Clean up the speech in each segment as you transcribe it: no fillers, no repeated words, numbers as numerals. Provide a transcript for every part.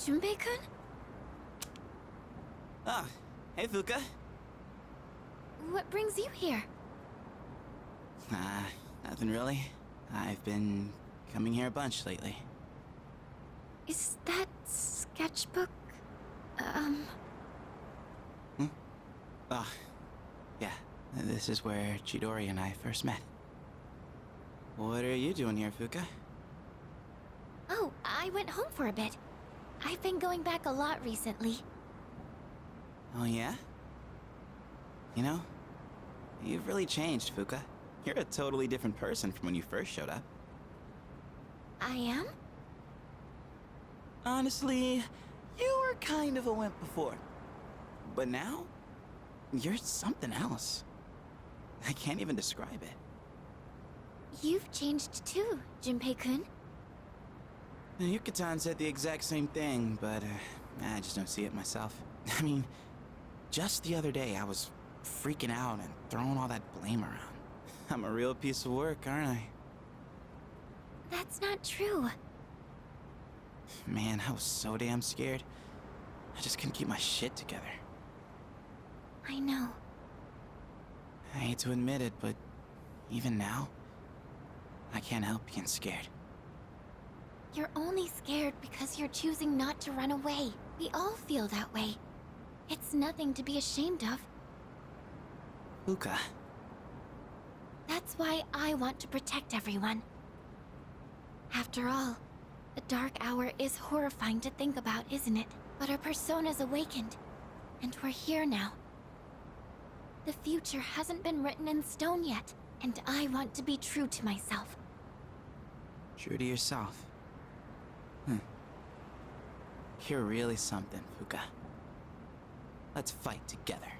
Junpei-kun? Ah, hey Fuka. What brings you here? Nothing really. I've been coming here a bunch lately. Is that sketchbook... Oh, yeah. This is where Chidori and I first met. What are you doing here, Fuka? Oh, I went home for a bit. I've been going back a lot recently. Oh, yeah? You know, you've really changed, Fuka. You're a totally different person from when you first showed up. I am? Honestly, you were kind of a wimp before. But now, you're something else. I can't even describe it. You've changed too, Junpei-kun. Yuka-tan said the exact same thing, but I just don't see it myself. I mean, just the other day I was freaking out and throwing all that blame around. I'm a real piece of work, aren't I? That's not true. Man, I was so damn scared. I just couldn't keep my shit together. I know. I hate to admit it, but even now, I can't help being scared. You're only scared because you're choosing not to run away. We all feel that way. It's nothing to be ashamed of. Fuka. That's why I want to protect everyone. After all, the dark hour is horrifying to think about, isn't it? But our persona's awakened, and we're here now. The future hasn't been written in stone yet, and I want to be true to myself. True to yourself. You're really something, Fuka. Let's fight together.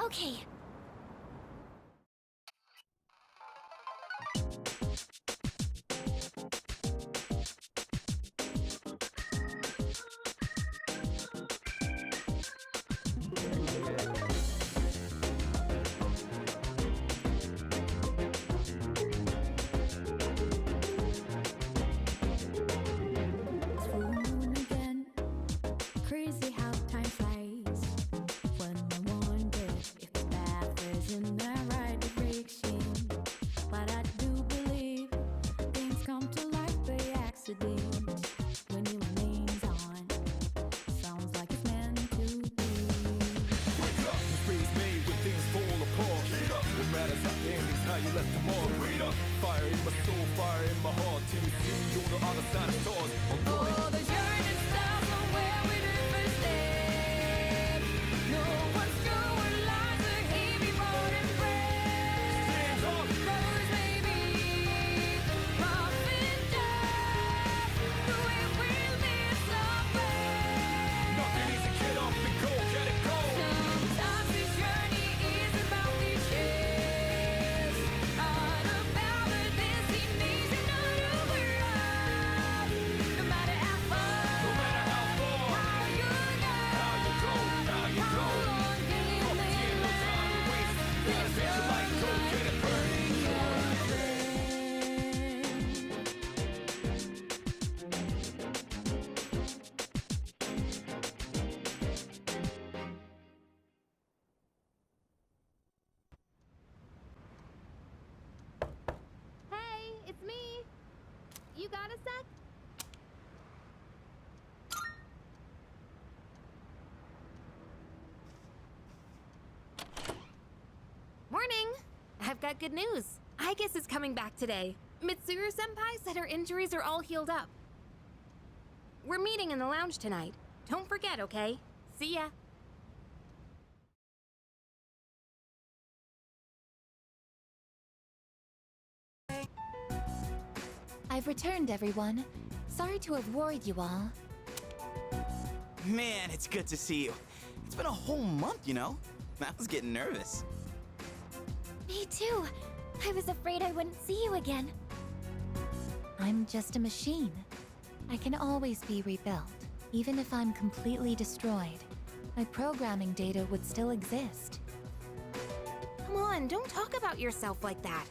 Okay. Crazy how time flies when I wonder if the path is in the right direction. But I do believe things come to light by accident when it remains on. Sounds like it's meant to be. Wake up, the freeze made when things fall apart. Get up, what matters at the end is how you left them all. Read up, fire in my soul, fire in my heart. Till you see on the other side of stars. Oh, the yearning stars are where we do first step. No one's sure what lies ahead before them breath. Stand up. Rose maybe, rough and tough, but we will be somewhere. Nothing easy, get up and go, get it go. Sometimes this journey is about the chase, not about the destination of the world. No matter how far, No matter how far, how you go, how you go, how long can you no time to waste. Gotta spend your life, go get it burning. Hey, it's me. You got a sec? Morning. I've got good news. Aigis is coming back today. Mitsuru-senpai said her injuries are all healed up. We're meeting in the lounge tonight. Don't forget, okay? See ya. I've returned, everyone. Sorry to have worried you all. Man, it's good to see you. It's been a whole month, you know? I was getting nervous. Me too. I was afraid I wouldn't see you again. I'm just a machine. I can always be rebuilt. Even if I'm completely destroyed, my programming data would still exist. Come on, don't talk about yourself like that.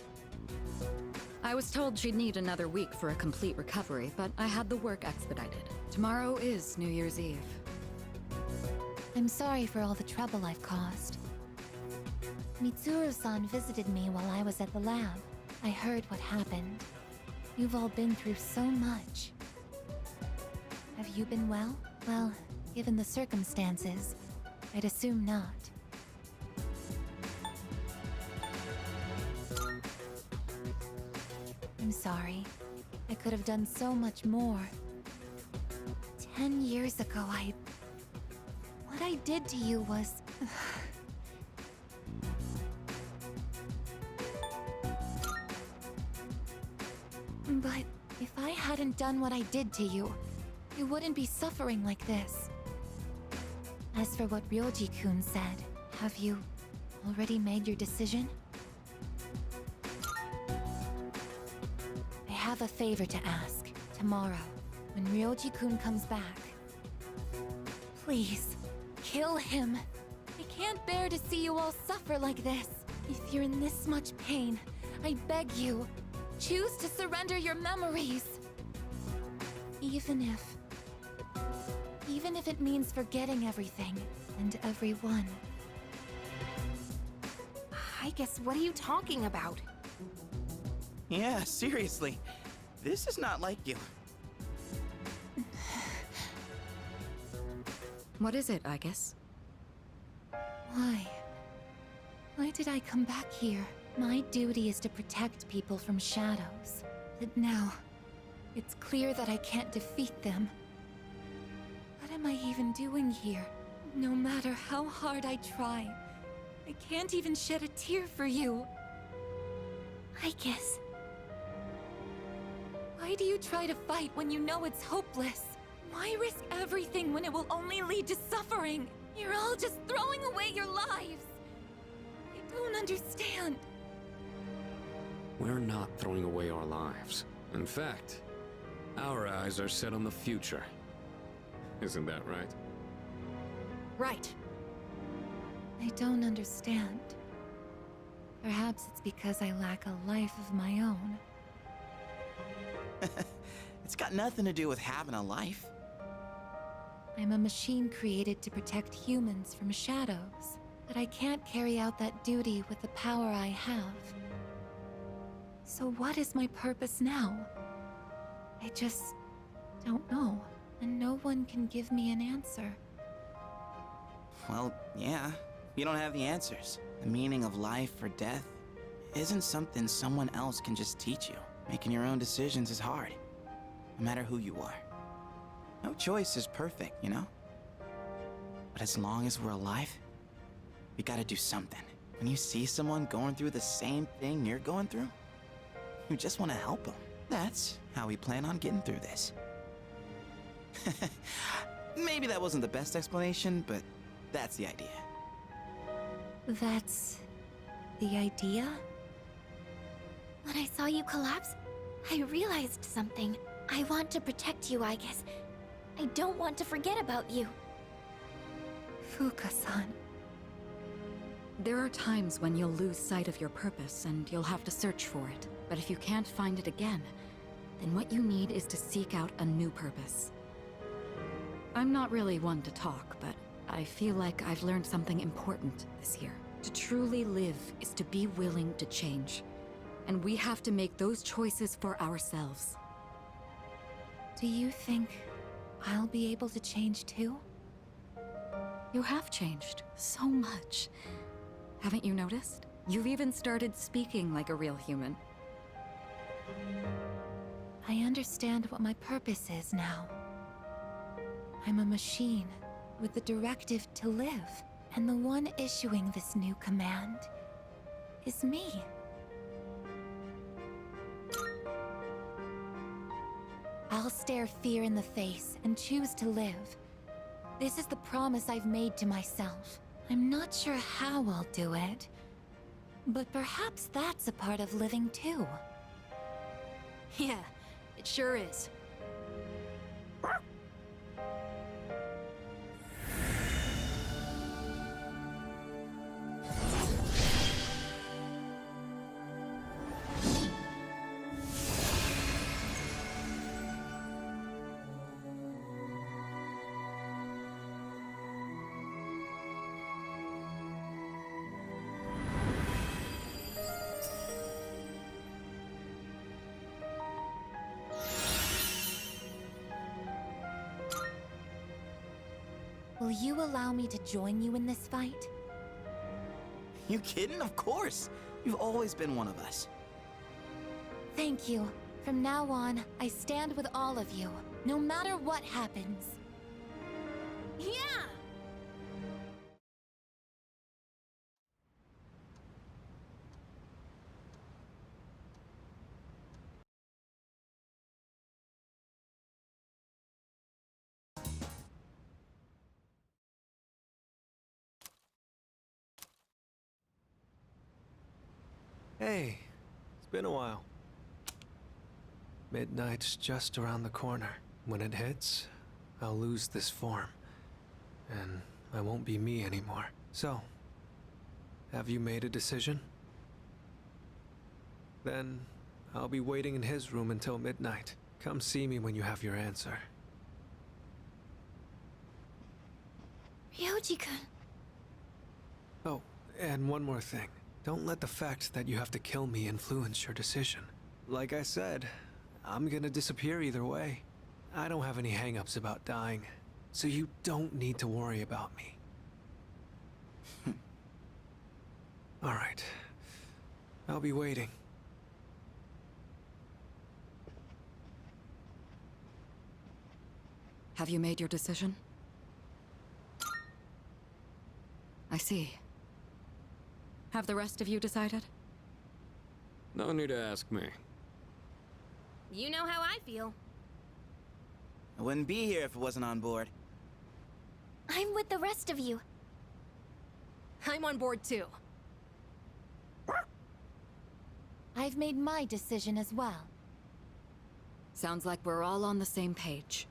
I was told she'd need another week for a complete recovery, but I had the work expedited. Tomorrow is New Year's Eve. I'm sorry for all the trouble I've caused. Mitsuru-san visited me while I was at the lab. I heard what happened. You've all been through so much. Have you been well? Well, given the circumstances, I'd assume not. I'm sorry. I could have done so much more. 10 years ago, what I did to you was... But if I hadn't done what I did to you, you wouldn't be suffering like this. As for what Ryoji-kun said, have you already made your decision? I have a favor to ask. Tomorrow, when Ryoji-kun comes back, please, kill him. I can't bear to see you all suffer like this. If you're in this much pain, I beg you, choose to surrender your memories. Even if it means forgetting everything and everyone. I guess, what are you talking about? Yeah, seriously. This is not like you. What is it, I guess? Why? Why did I come back here? My duty is to protect people from shadows. But now, it's clear that I can't defeat them. What am I even doing here? No matter how hard I try, I can't even shed a tear for you. I guess. Why do you try to fight when you know it's hopeless? Why risk everything when it will only lead to suffering? You're all just throwing away your lives. I don't understand. We're not throwing away our lives. In fact, our eyes are set on the future. Isn't that right? Right. I don't understand. Perhaps it's because I lack a life of my own. It's got nothing to do with having a life. I'm a machine created to protect humans from shadows, but I can't carry out that duty with the power I have. So what is my purpose now? I just don't know, and no one can give me an answer. Well, yeah. You don't have the answers. The meaning of life or death isn't something someone else can just teach you. Making your own decisions is hard, no matter who you are. No choice is perfect, you know? But as long as we're alive, we gotta do something. When you see someone going through the same thing you're going through, you just want to help them. That's how we plan on getting through this. Maybe that wasn't the best explanation, but that's the idea. That's the idea? When I saw you collapse, I realized something. I want to protect you, I guess. I don't want to forget about you. Fuka-san. There are times when you'll lose sight of your purpose and you'll have to search for it. But if you can't find it again, then what you need is to seek out a new purpose. I'm not really one to talk, but I feel like I've learned something important this year. To truly live is to be willing to change. And we have to make those choices for ourselves. Do you think I'll be able to change too? You have changed so much. Haven't you noticed? You've even started speaking like a real human. I understand what my purpose is now. I'm a machine with the directive to live, and the one issuing this new command is me. I'll stare fear in the face and choose to live. This is the promise I've made to myself. I'm not sure how I'll do it, but perhaps that's a part of living too. Yeah, it sure is. Will you allow me to join you in this fight? You kidding? Of course! You've always been one of us. Thank you. From now on, I stand with all of you, no matter what happens. Yeah! Hey, it's been a while. Midnight's just around the corner. When it hits, I'll lose this form. And I won't be me anymore. So, have you made a decision? Then, I'll be waiting in his room until midnight. Come see me when you have your answer. Ryoji-kun. Oh, and one more thing. Don't let the fact that you have to kill me influence your decision. Like I said, I'm gonna disappear either way. I don't have any hang-ups about dying, so you don't need to worry about me. Alright. I'll be waiting. Have you made your decision? I see. Have the rest of you decided? No need to ask me. You know how I feel. I wouldn't be here if it wasn't on board. I'm with the rest of you. I'm on board too. I've made my decision as well. Sounds like we're all on the same page.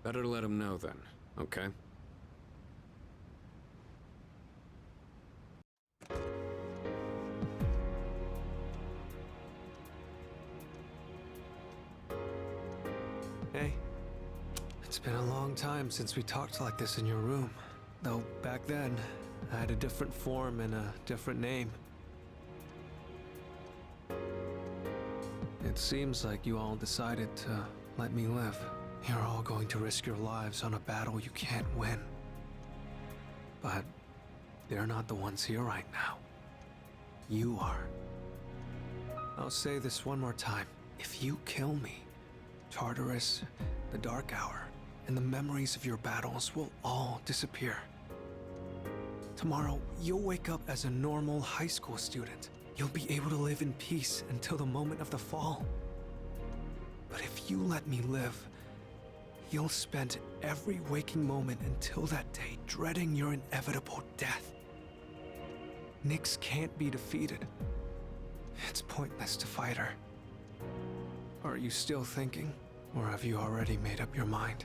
Better let him know then, okay? Hey. It's been a long time since we talked like this in your room. Though back then, I had a different form and a different name. It seems like you all decided to let me live. You're all going to risk your lives on a battle you can't win. But they're not the ones here right now. You are. I'll say this one more time. If you kill me, Tartarus, the Dark Hour, and the memories of your battles will all disappear. Tomorrow, you'll wake up as a normal high school student. You'll be able to live in peace until the moment of the fall. But if you let me live, you'll spend every waking moment until that day dreading your inevitable death. Nyx can't be defeated. It's pointless to fight her. Are you still thinking, or have you already made up your mind?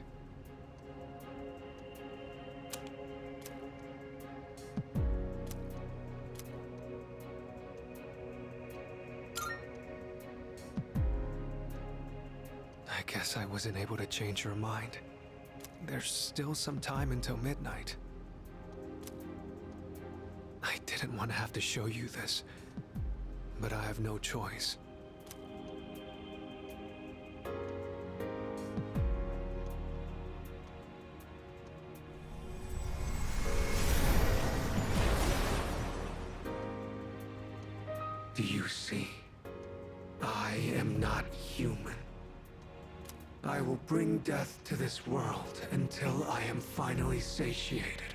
I guess I wasn't able to change your mind. There's still some time until midnight. I didn't want to have to show you this, but I have no choice. Do you see? I am not human. I will bring death to this world until I am finally satiated.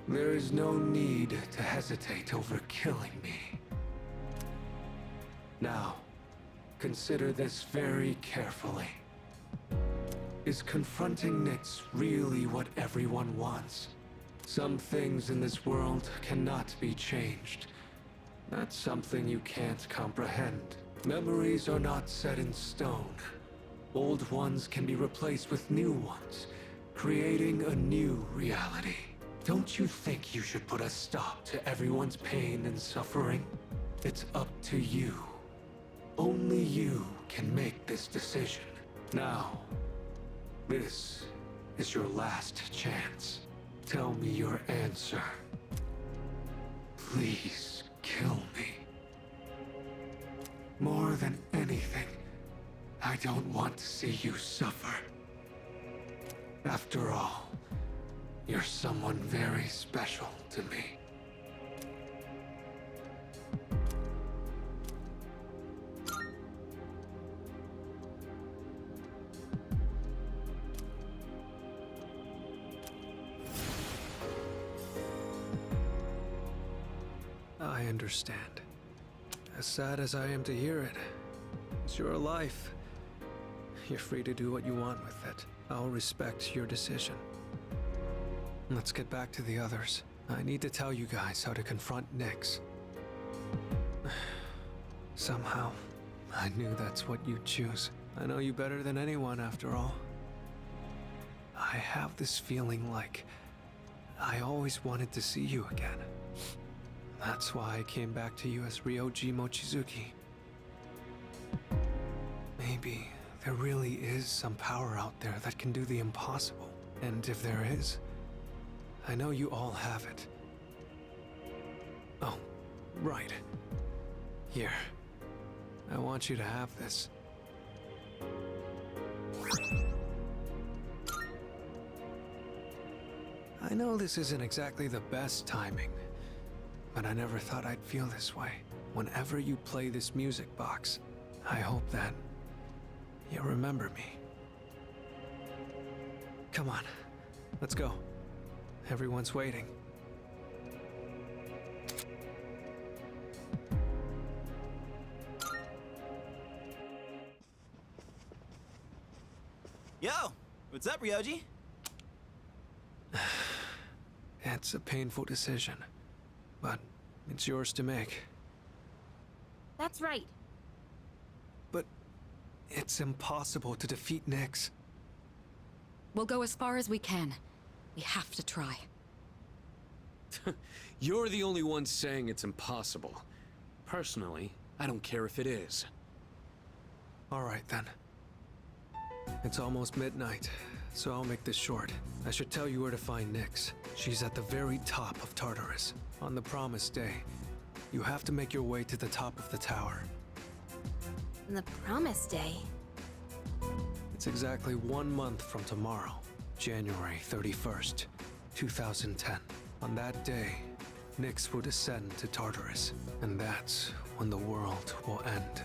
There is no need to hesitate over killing me. Now, consider this very carefully. Is confronting Nyx really what everyone wants? Some things in this world cannot be changed. That's something you can't comprehend. Memories are not set in stone. Old ones can be replaced with new ones, creating a new reality. Don't you think you should put a stop to everyone's pain and suffering? It's up to you. Only you can make this decision. Now, this is your last chance. Tell me your answer. Please kill me. More than anything, I don't want to see you suffer. After all, you're someone very special to me. I understand. As sad as I am to hear it, it's your life. You're free to do what you want with it. I'll respect your decision. Let's get back to the others. I need to tell you guys how to confront Nyx. Somehow, I knew that's what you'd choose. I know you better than anyone, after all. I have this feeling like I always wanted to see you again. That's why I came back to you as Ryoji Mochizuki. Maybe there really is some power out there that can do the impossible. And if there is, I know you all have it. Oh, right. Here. I want you to have this. I know this isn't exactly the best timing, but I never thought I'd feel this way. Whenever you play this music box, I hope that you'll remember me. Come on, let's go. Everyone's waiting. Yo, what's up, Ryoji? It's a painful decision, but it's yours to make. That's right. But it's impossible to defeat Nyx. We'll go as far as we can. We have to try. You're the only one saying it's impossible. Personally, I don't care if it is. All right, then. It's almost midnight, so I'll make this short. I should tell you where to find Nyx. She's at the very top of Tartarus. On the promised day, you have to make your way to the top of the tower. The promised day. It's exactly 1 month from tomorrow, January 31st, 2010. On that day, Nyx will descend to Tartarus, and that's when the world will end.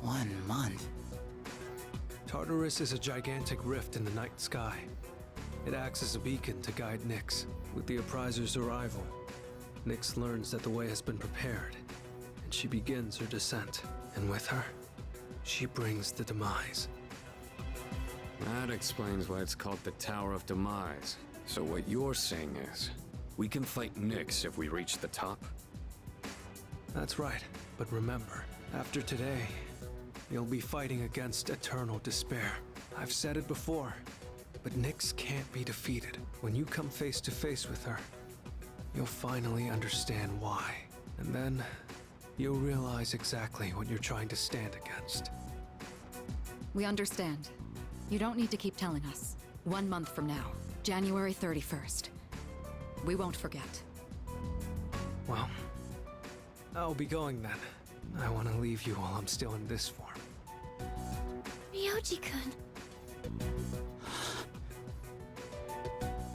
1 month. Tartarus is a gigantic rift in the night sky. It acts as a beacon to guide Nyx. With the Apprizer's arrival, Nyx learns that the way has been prepared, and she begins her descent. And with her, she brings the demise. That explains why it's called the Tower of Demise. So what you're saying is, we can fight Nyx if we reach the top? That's right, but remember, after today, you'll be fighting against eternal despair. I've said it before, but Nyx can't be defeated. When you come face to face with her, you'll finally understand why. And then, you'll realize exactly what you're trying to stand against. We understand. You don't need to keep telling us. 1 month from now, January 31st. We won't forget. Well, I'll be going then. I want to leave you while I'm still in this form. Ryoji-kun.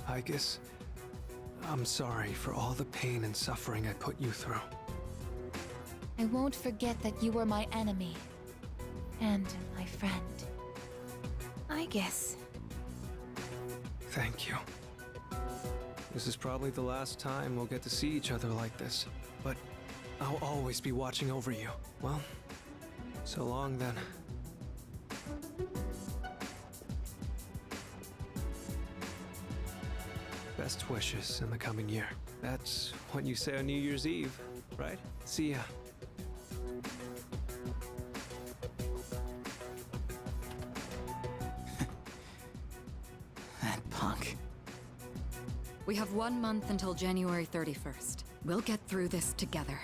I guess I'm sorry for all the pain and suffering I put you through. I won't forget that you were my enemy. And my friend. I guess. Thank you. This is probably the last time we'll get to see each other like this, but I'll always be watching over you. Well, so long then. Best wishes in the coming year. That's what you say on New Year's Eve, right? See ya. That punk. We have 1 month until January 31st. We'll get through this together.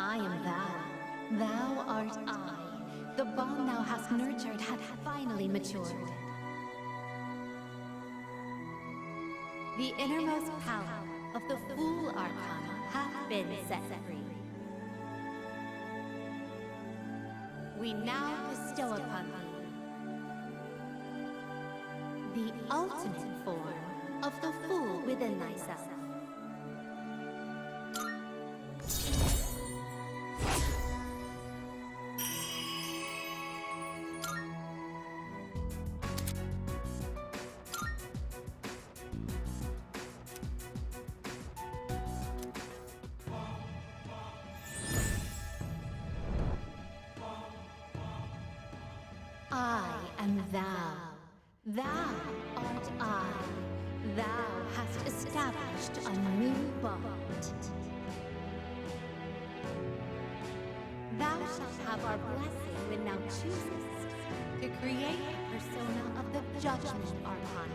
I am thou. Thou art I. The bond thou hast nurtured hath finally matured. The innermost power of the Fool Archon have been set free. We now bestow upon thee the ultimate form of the Fool within thyself. I am thou. Thou art I. Thou hast established a new bond. Thou shalt have our blessing when thou choosest to create the persona of the Judgment Archon.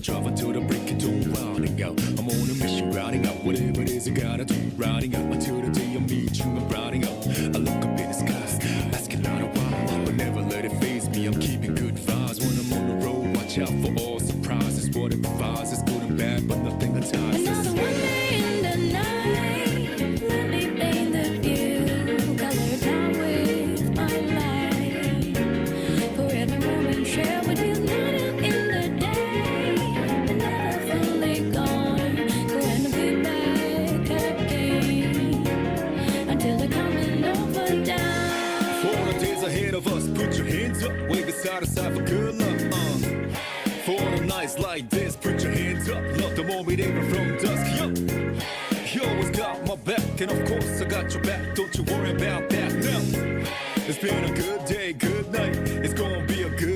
Drive until the break of dawn, rounding out. I'm on a mission, rounding out whatever it is I gotta do. Rounding out until the day I meet you. I'm rounding out. I look up in the skies, asking out a while, but never let it faze me. I'm keeping good vibes when I'm on the road. Watch out for all surprises. What it provides is good and bad, but nothing entices. Another winter in the night. Let me paint the view, colored down with my light. For every moment shared with you, night and in the day. Ahead of us, put your hands up, wave it side to side for good luck. For the nights like this, put your hands up, love the moment even from dusk. Yo, you always got my back, and of course I got your back. Don't you worry about that now. It's been a good day, good night. It's gonna be a good